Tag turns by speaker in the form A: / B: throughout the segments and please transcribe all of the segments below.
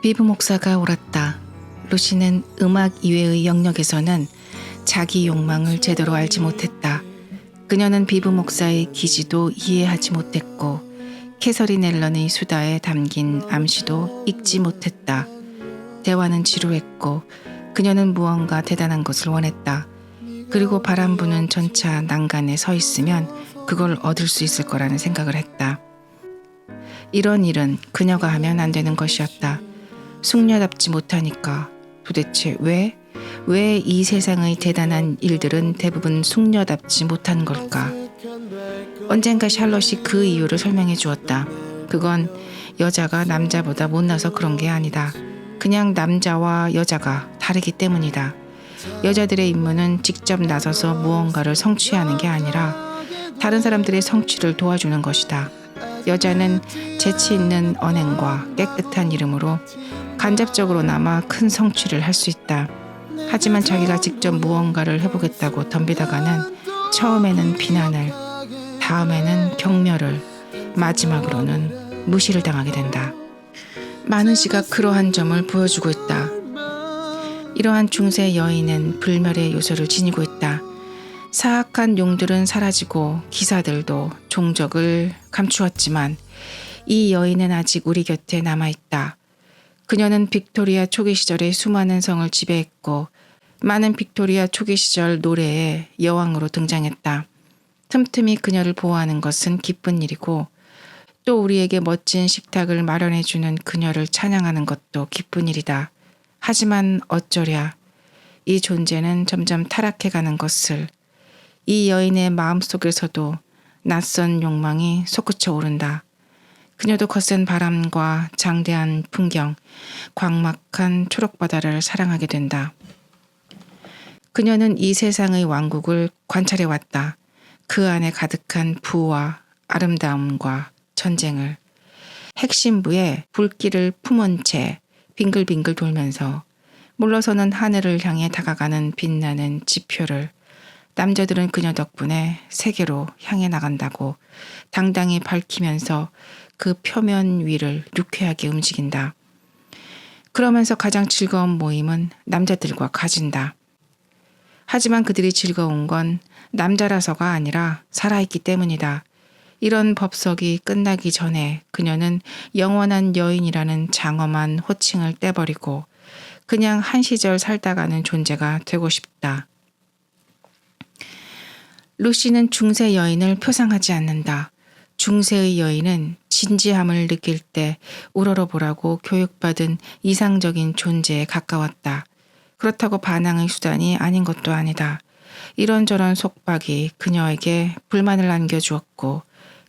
A: 비브 목사가 옳았다. 루시는 음악 이외의 영역에서는 자기 욕망을 제대로 알지 못했다. 그녀는 비브 목사의 기지도 이해하지 못했고 캐서린 앨런의 수다에 담긴 암시도 읽지 못했다. 대화는 지루했고 그녀는 무언가 대단한 것을 원했다. 그리고 바람 부는 전차 난간에 서 있으면 그걸 얻을 수 있을 거라는 생각을 했다. 이런 일은 그녀가 하면 안 되는 것이었다. 숙녀답지 못하니까. 도대체 왜 이 세상의 대단한 일들은 대부분 숙녀답지 못한 걸까? 언젠가 샬롯이 그 이유를 설명해 주었다. 그건 여자가 남자보다 못나서 그런 게 아니다. 그냥 남자와 여자가 다르기 때문이다. 여자들의 임무는 직접 나서서 무언가를 성취하는 게 아니라 다른 사람들의 성취를 도와주는 것이다. 여자는 재치 있는 언행과 깨끗한 이름으로 간접적으로나마 큰 성취를 할 수 있다. 하지만 자기가 직접 무언가를 해보겠다고 덤비다가는 처음에는 비난을, 다음에는 경멸을, 마지막으로는 무시를 당하게 된다. 많은 시가 그러한 점을 보여주고 있다. 이러한 중세 여인은 불멸의 요소를 지니고 있다. 사악한 용들은 사라지고 기사들도 종적을 감추었지만 이 여인은 아직 우리 곁에 남아있다. 그녀는 빅토리아 초기 시절의 수많은 성을 지배했고 많은 빅토리아 초기 시절 노래의 여왕으로 등장했다. 틈틈이 그녀를 보호하는 것은 기쁜 일이고 또 우리에게 멋진 식탁을 마련해주는 그녀를 찬양하는 것도 기쁜 일이다. 하지만 어쩌랴 이 존재는 점점 타락해가는 것을 이 여인의 마음속에서도 낯선 욕망이 솟구쳐 오른다. 그녀도 거센 바람과 장대한 풍경, 광막한 초록바다를 사랑하게 된다. 그녀는 이 세상의 왕국을 관찰해왔다. 그 안에 가득한 부와 아름다움과 전쟁을. 핵심부에 불길을 품은 채 빙글빙글 돌면서 물러서는 하늘을 향해 다가가는 빛나는 지표를 남자들은 그녀 덕분에 세계로 향해 나간다고 당당히 밝히면서 그 표면 위를 유쾌하게 움직인다. 그러면서 가장 즐거운 모임은 남자들과 가진다. 하지만 그들이 즐거운 건 남자라서가 아니라 살아있기 때문이다. 이런 법석이 끝나기 전에 그녀는 영원한 여인이라는 장엄한 호칭을 떼버리고 그냥 한 시절 살다가는 존재가 되고 싶다. 루시는 중세 여인을 표상하지 않는다. 중세의 여인은 진지함을 느낄 때 우러러보라고 교육받은 이상적인 존재에 가까웠다. 그렇다고 반항의 수단이 아닌 것도 아니다. 이런저런 속박이 그녀에게 불만을 안겨주었고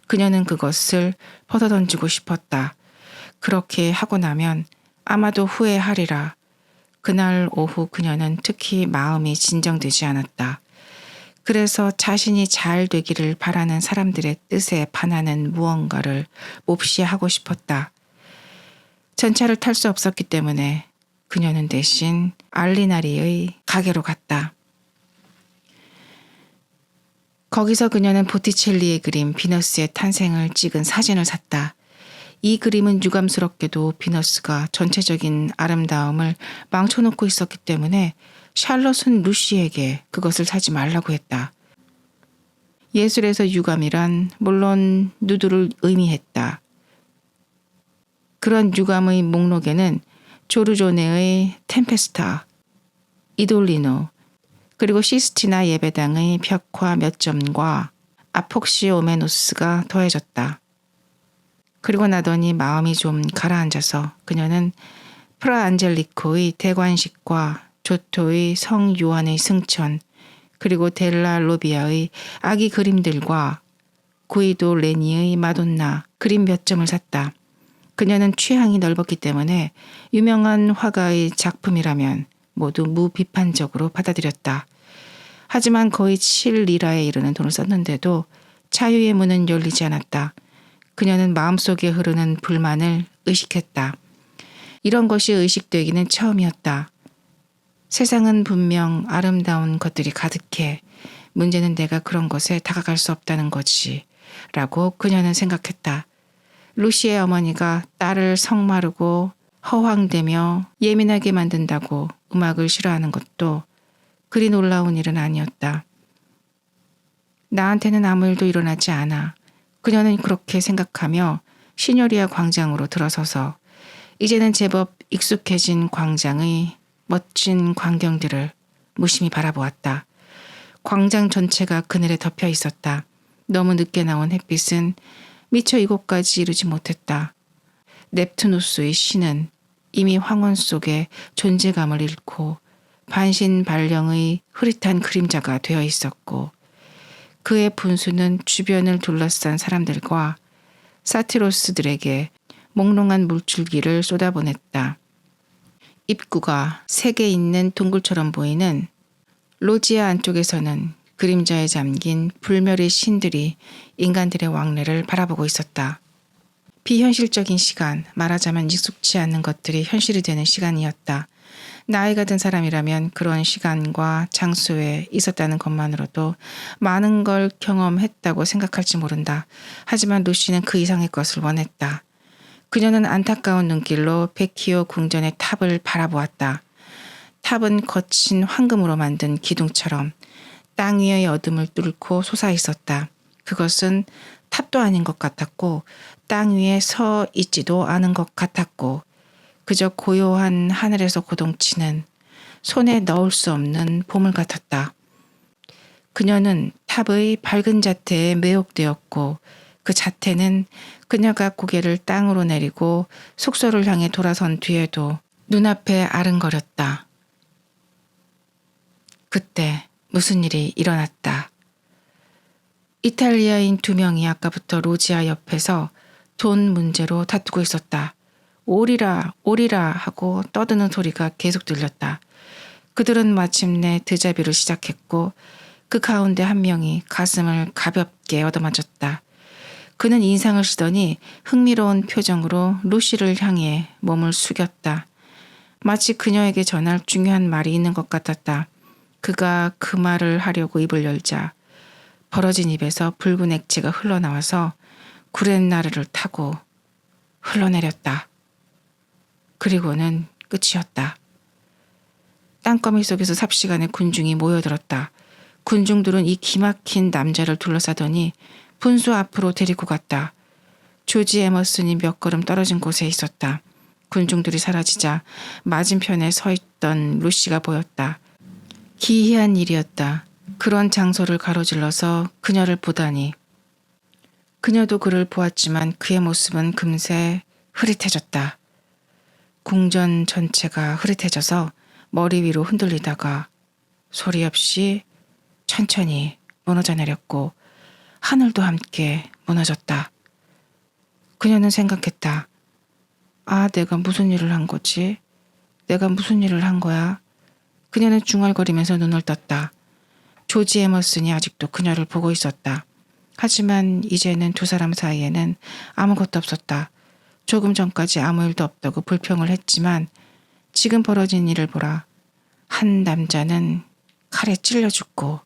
A: 그녀는 그것을 벗어던지고 싶었다. 그렇게 하고 나면 아마도 후회하리라. 그날 오후 그녀는 특히 마음이 진정되지 않았다. 그래서 자신이 잘 되기를 바라는 사람들의 뜻에 반하는 무언가를 몹시 하고 싶었다. 전차를 탈 수 없었기 때문에 그녀는 대신 알리나리의 가게로 갔다. 거기서 그녀는 보티첼리의 그림 비너스의 탄생을 찍은 사진을 샀다. 이 그림은 유감스럽게도 비너스가 전체적인 아름다움을 망쳐놓고 있었기 때문에 샬롯은 루시에게 그것을 사지 말라고 했다. 예술에서 유감이란 물론 누드를 의미했다. 그런 유감의 목록에는 조르조네의 템페스타, 이돌리노, 그리고 시스티나 예배당의 벽화 몇 점과 아폭시오메노스가 더해졌다. 그리고 나더니 마음이 좀 가라앉아서 그녀는 프라 안젤리코의 대관식과 조토의 성 요한의 승천, 그리고 델라 로비아의 아기 그림들과 구이도 레니의 마돈나 그림 몇 점을 샀다. 그녀는 취향이 넓었기 때문에 유명한 화가의 작품이라면 모두 무비판적으로 받아들였다. 하지만 거의 7리라에 이르는 돈을 썼는데도 자유의 문은 열리지 않았다. 그녀는 마음속에 흐르는 불만을 의식했다. 이런 것이 의식되기는 처음이었다. 세상은 분명 아름다운 것들이 가득해. 문제는 내가 그런 것에 다가갈 수 없다는 거지. 라고 그녀는 생각했다. 루시의 어머니가 딸을 성마르고 허황되며 예민하게 만든다고 음악을 싫어하는 것도 그리 놀라운 일은 아니었다. 나한테는 아무 일도 일어나지 않아. 그녀는 그렇게 생각하며 시뇨리아 광장으로 들어서서 이제는 제법 익숙해진 광장의 멋진 광경들을 무심히 바라보았다. 광장 전체가 그늘에 덮여 있었다. 너무 늦게 나온 햇빛은 미처 이곳까지 이르지 못했다. 넵투누스의 신은 이미 황혼 속에 존재감을 잃고 반신반령의 흐릿한 그림자가 되어 있었고 그의 분수는 주변을 둘러싼 사람들과 사티로스들에게 몽롱한 물줄기를 쏟아보냈다. 입구가 세 개 있는 동굴처럼 보이는 로지아 안쪽에서는 그림자에 잠긴 불멸의 신들이 인간들의 왕래를 바라보고 있었다. 비현실적인 시간, 말하자면 익숙치 않는 것들이 현실이 되는 시간이었다. 나이가 든 사람이라면 그런 시간과 장소에 있었다는 것만으로도 많은 걸 경험했다고 생각할지 모른다. 하지만 루시는 그 이상의 것을 원했다. 그녀는 안타까운 눈길로 베키오 궁전의 탑을 바라보았다. 탑은 거친 황금으로 만든 기둥처럼 땅 위의 어둠을 뚫고 솟아 있었다. 그것은 탑도 아닌 것 같았고 땅 위에 서 있지도 않은 것 같았고 그저 고요한 하늘에서 고동치는 손에 넣을 수 없는 보물 같았다. 그녀는 탑의 밝은 자태에 매혹되었고 그 자태는 그녀가 고개를 땅으로 내리고 숙소를 향해 돌아선 뒤에도 눈앞에 아른거렸다. 그때 무슨 일이 일어났다. 이탈리아인 2명이 아까부터 로지아 옆에서 돈 문제로 다투고 있었다. 오리라 오리라 하고 떠드는 소리가 계속 들렸다. 그들은 마침내 드자비를 시작했고 그 가운데 한 명이 가슴을 가볍게 얻어맞았다. 그는 인상을 쓰더니 흥미로운 표정으로 루시를 향해 몸을 숙였다. 마치 그녀에게 전할 중요한 말이 있는 것 같았다. 그가 그 말을 하려고 입을 열자 벌어진 입에서 붉은 액체가 흘러나와서 구렛나루를 타고 흘러내렸다. 그리고는 끝이었다. 땅거미 속에서 삽시간에 군중이 모여들었다. 군중들은 이 기막힌 남자를 둘러싸더니 분수 앞으로 데리고 갔다. 조지 에머슨이 몇 걸음 떨어진 곳에 있었다. 군중들이 사라지자 맞은편에 서 있던 루시가 보였다. 기이한 일이었다. 그런 장소를 가로질러서 그녀를 보다니. 그녀도 그를 보았지만 그의 모습은 금세 흐릿해졌다. 궁전 전체가 흐릿해져서 머리 위로 흔들리다가 소리 없이 천천히 무너져 내렸고 하늘도 함께 무너졌다. 그녀는 생각했다. 아, 내가 무슨 일을 한 거지? 내가 무슨 일을 한 거야? 그녀는 중얼거리면서 눈을 떴다. 조지 에머슨이 아직도 그녀를 보고 있었다. 하지만 이제는 두 사람 사이에는 아무것도 없었다. 조금 전까지 아무 일도 없다고 불평을 했지만 지금 벌어진 일을 보라. 한 남자는 칼에 찔려 죽고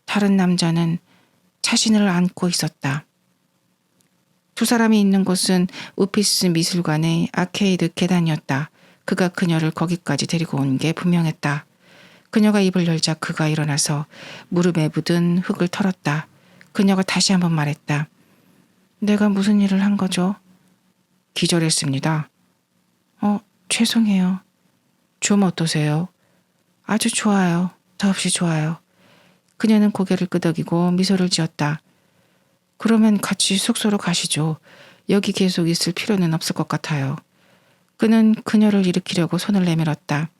A: 다른 남자는 자신을 안고 있었다. 두 사람이 있는 곳은 우피스 미술관의 아케이드 계단이었다. 그가 그녀를 거기까지 데리고 온 게 분명했다. 그녀가 입을 열자 그가 일어나서 무릎에 묻은 흙을 털었다. 그녀가 다시 한번 말했다. 내가 무슨 일을 한 거죠? 기절했습니다. 죄송해요. 좀 어떠세요? 아주 좋아요. 더없이 좋아요. 그녀는 고개를 끄덕이고 미소를 지었다. 그러면 같이 숙소로 가시죠. 여기 계속 있을 필요는 없을 것 같아요. 그는 그녀를 일으키려고 손을 내밀었다.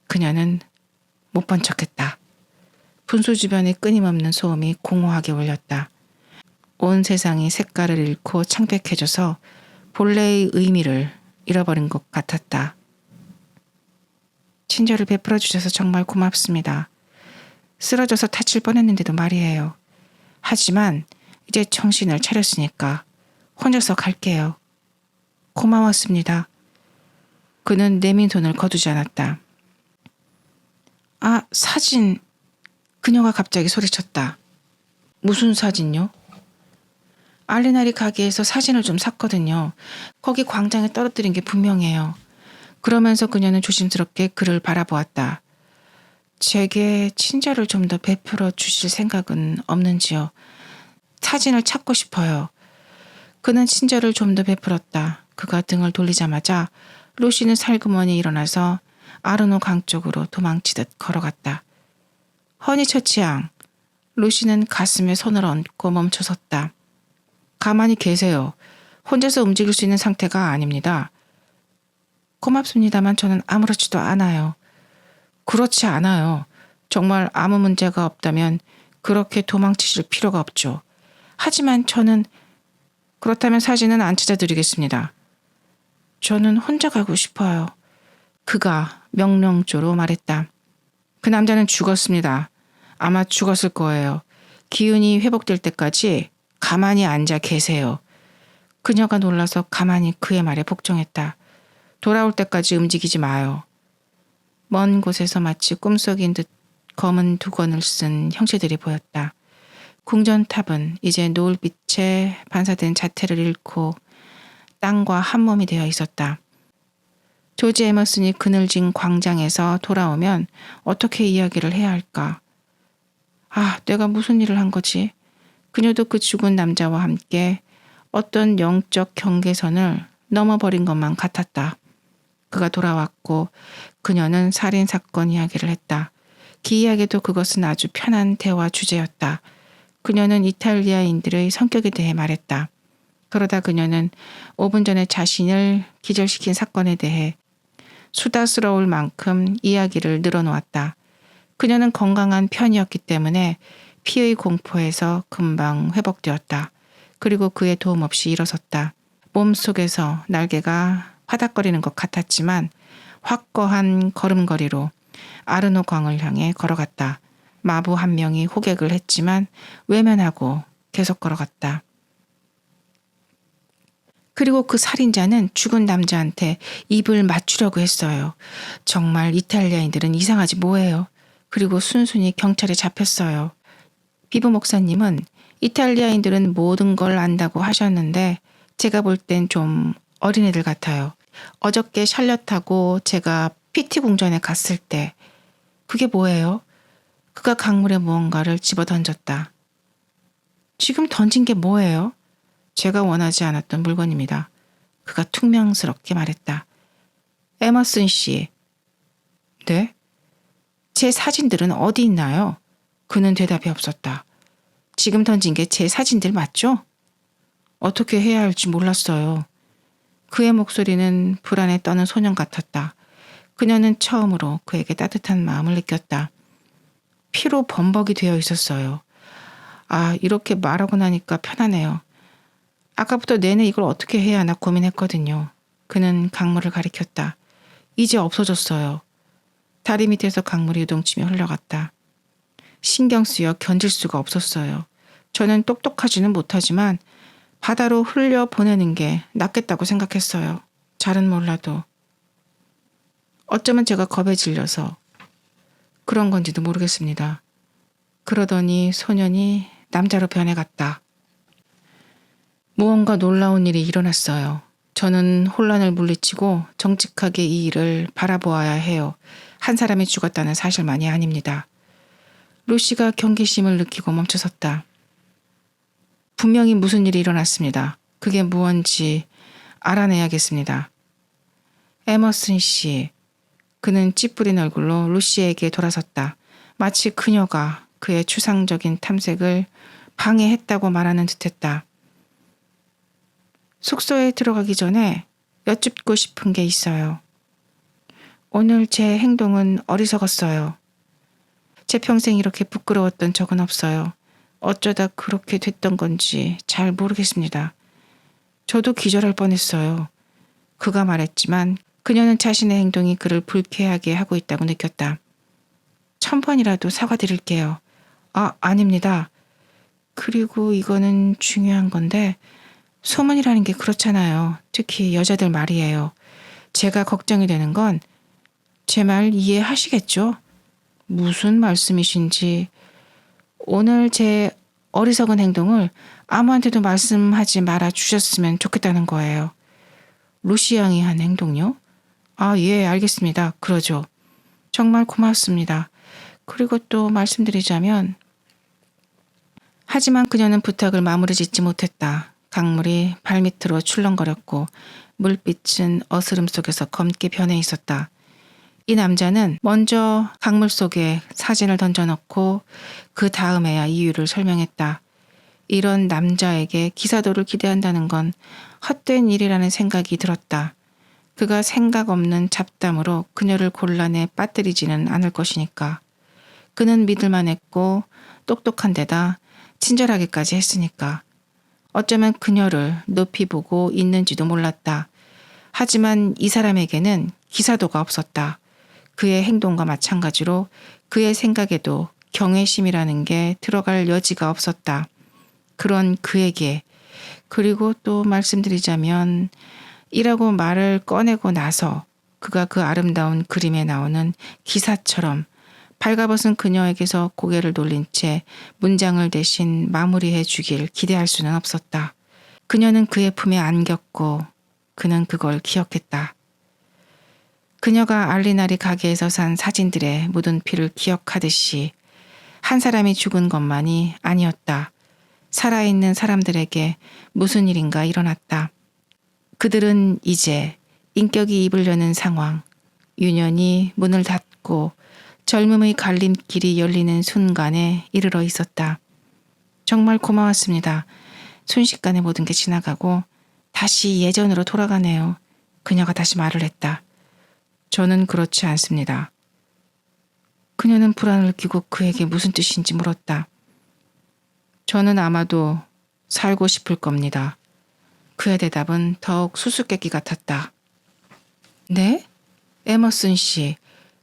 A: 그녀는 못 본 척했다. 분수 주변에 끊임없는 소음이 공허하게 울렸다. 온 세상이 색깔을 잃고 창백해져서 본래의 의미를 잃어버린 것 같았다. 친절을 베풀어 주셔서 정말 고맙습니다. 쓰러져서 다칠 뻔했는데도 말이에요. 하지만 이제 정신을 차렸으니까 혼자서 갈게요. 고마웠습니다. 그는 내민 손을 거두지 않았다. 아, 사진. 그녀가 갑자기 소리쳤다. 무슨 사진요? 알리나리 가게에서 사진을 좀 샀거든요. 거기 광장에 떨어뜨린 게 분명해요. 그러면서 그녀는 조심스럽게 그를 바라보았다. 제게 친절을 좀 더 베풀어 주실 생각은 없는지요? 사진을 찾고 싶어요. 그는 친절을 좀 더 베풀었다. 그가 등을 돌리자마자 루시는 살그머니 일어나서 아르노 강 쪽으로 도망치듯 걸어갔다. 허니처치양. 루시는 가슴에 손을 얹고 멈춰섰다. 가만히 계세요. 혼자서 움직일 수 있는 상태가 아닙니다. 고맙습니다만 저는 아무렇지도 않아요. 그렇지 않아요. 정말 아무 문제가 없다면 그렇게 도망치실 필요가 없죠. 하지만 저는 그렇다면 사진은 안 찾아드리겠습니다. 저는 혼자 가고 싶어요. 그가 명령조로 말했다. 그 남자는 죽었습니다. 아마 죽었을 거예요. 기운이 회복될 때까지 가만히 앉아 계세요. 그녀가 놀라서 가만히 그의 말에 복종했다. 돌아올 때까지 움직이지 마요. 먼 곳에서 마치 꿈속인 듯 검은 두건을 쓴 형체들이 보였다. 궁전탑은 이제 노을빛에 반사된 자태를 잃고 땅과 한몸이 되어 있었다. 조지 에머슨이 그늘진 광장에서 돌아오면 어떻게 이야기를 해야 할까? 아, 내가 무슨 일을 한 거지? 그녀도 그 죽은 남자와 함께 어떤 영적 경계선을 넘어버린 것만 같았다. 그가 돌아왔고 그녀는 살인사건 이야기를 했다. 기이하게도 그것은 아주 편한 대화 주제였다. 그녀는 이탈리아인들의 성격에 대해 말했다. 그러다 그녀는 5분 전에 자신을 기절시킨 사건에 대해 수다스러울 만큼 이야기를 늘어놓았다. 그녀는 건강한 편이었기 때문에 피의 공포에서 금방 회복되었다. 그리고 그의 도움 없이 일어섰다. 몸속에서 날개가 화닥거리는 것 같았지만 확고한 걸음걸이로 아르노 광을 향해 걸어갔다. 마부 한 명이 호객을 했지만 외면하고 계속 걸어갔다. 그리고 그 살인자는 죽은 남자한테 입을 맞추려고 했어요. 정말 이탈리아인들은 이상하지 뭐예요. 그리고 순순히 경찰에 잡혔어요. 비부 목사님은 이탈리아인들은 모든 걸 안다고 하셨는데 제가 볼 땐 좀 어린애들 같아요. 어저께 샬럿하고 제가 PT 궁전에 갔을 때 그게 뭐예요? 그가 강물에 무언가를 집어 던졌다. 지금 던진 게 뭐예요? 제가 원하지 않았던 물건입니다. 그가 퉁명스럽게 말했다. 에머슨 씨. 네? 제 사진들은 어디 있나요? 그는 대답이 없었다. 지금 던진 게 제 사진들 맞죠? 어떻게 해야 할지 몰랐어요. 그의 목소리는 불안에 떠는 소년 같았다. 그녀는 처음으로 그에게 따뜻한 마음을 느꼈다. 피로 범벅이 되어 있었어요. 아, 이렇게 말하고 나니까 편하네요. 아까부터 내내 이걸 어떻게 해야 하나 고민했거든요. 그는 강물을 가리켰다. 이제 없어졌어요. 다리 밑에서 강물이 요동치며 흘러갔다. 신경 쓰여 견딜 수가 없었어요. 저는 똑똑하지는 못하지만 바다로 흘려보내는 게 낫겠다고 생각했어요. 잘은 몰라도. 어쩌면 제가 겁에 질려서 그런 건지도 모르겠습니다. 그러더니 소년이 남자로 변해갔다. 무언가 놀라운 일이 일어났어요. 저는 혼란을 물리치고 정직하게 이 일을 바라보아야 해요. 한 사람이 죽었다는 사실만이 아닙니다. 루시가 경계심을 느끼고 멈춰섰다. 분명히 무슨 일이 일어났습니다. 그게 무언지 알아내야겠습니다. 에머슨 씨. 그는 찌푸린 얼굴로 루시에게 돌아섰다. 마치 그녀가 그의 추상적인 탐색을 방해했다고 말하는 듯했다. 숙소에 들어가기 전에 여쭙고 싶은 게 있어요. 오늘 제 행동은 어리석었어요. 제 평생 이렇게 부끄러웠던 적은 없어요. 어쩌다 그렇게 됐던 건지 잘 모르겠습니다. 저도 기절할 뻔했어요. 그가 말했지만 그녀는 자신의 행동이 그를 불쾌하게 하고 있다고 느꼈다. 1000번이라도 사과드릴게요. 아, 아닙니다. 그리고 이거는 중요한 건데 소문이라는 게 그렇잖아요. 특히 여자들 말이에요. 제가 걱정이 되는 건 제 말 이해하시겠죠? 무슨 말씀이신지. 오늘 제 어리석은 행동을 아무한테도 말씀하지 말아 주셨으면 좋겠다는 거예요. 루시 양이 한 행동요? 아, 예, 알겠습니다. 그러죠. 정말 고맙습니다. 그리고 또 말씀드리자면, 하지만 그녀는 부탁을 마무리 짓지 못했다. 강물이 발밑으로 출렁거렸고 물빛은 어스름 속에서 검게 변해 있었다. 이 남자는 먼저 강물 속에 사진을 던져놓고 그 다음에야 이유를 설명했다. 이런 남자에게 기사도를 기대한다는 건 헛된 일이라는 생각이 들었다. 그가 생각 없는 잡담으로 그녀를 곤란에 빠뜨리지는 않을 것이니까. 그는 믿을만 했고 똑똑한 데다 친절하게까지 했으니까. 어쩌면 그녀를 높이 보고 있는지도 몰랐다. 하지만 이 사람에게는 기사도가 없었다. 그의 행동과 마찬가지로 그의 생각에도 경외심이라는 게 들어갈 여지가 없었다. 그런 그에게, 그리고 또 말씀드리자면 이라고 말을 꺼내고 나서 그가 그 아름다운 그림에 나오는 기사처럼 발가벗은 그녀에게서 고개를 돌린 채 문장을 대신 마무리해 주길 기대할 수는 없었다. 그녀는 그의 품에 안겼고 그는 그걸 기억했다. 그녀가 알리나리 가게에서 산 사진들에 묻은 피를 기억하듯이 한 사람이 죽은 것만이 아니었다. 살아있는 사람들에게 무슨 일인가 일어났다. 그들은 이제 인격이 입을 여는 상황, 유년이 문을 닫고 젊음의 갈림길이 열리는 순간에 이르러 있었다. 정말 고마웠습니다. 순식간에 모든 게 지나가고 다시 예전으로 돌아가네요. 그녀가 다시 말을 했다. 저는 그렇지 않습니다. 그녀는 불안을 끼고 그에게 무슨 뜻인지 물었다. 저는 아마도 살고 싶을 겁니다. 그의 대답은 더욱 수수께끼 같았다. 네? 에머슨 씨,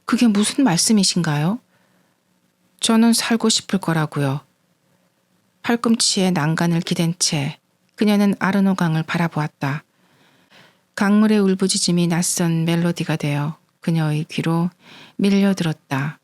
A: 그게 무슨 말씀이신가요? 저는 살고 싶을 거라고요. 팔꿈치에 난간을 기댄 채 그녀는 아르노 강을 바라보았다. 강물의 울부짖음이 낯선 멜로디가 되어 그녀의 귀로 밀려들었다.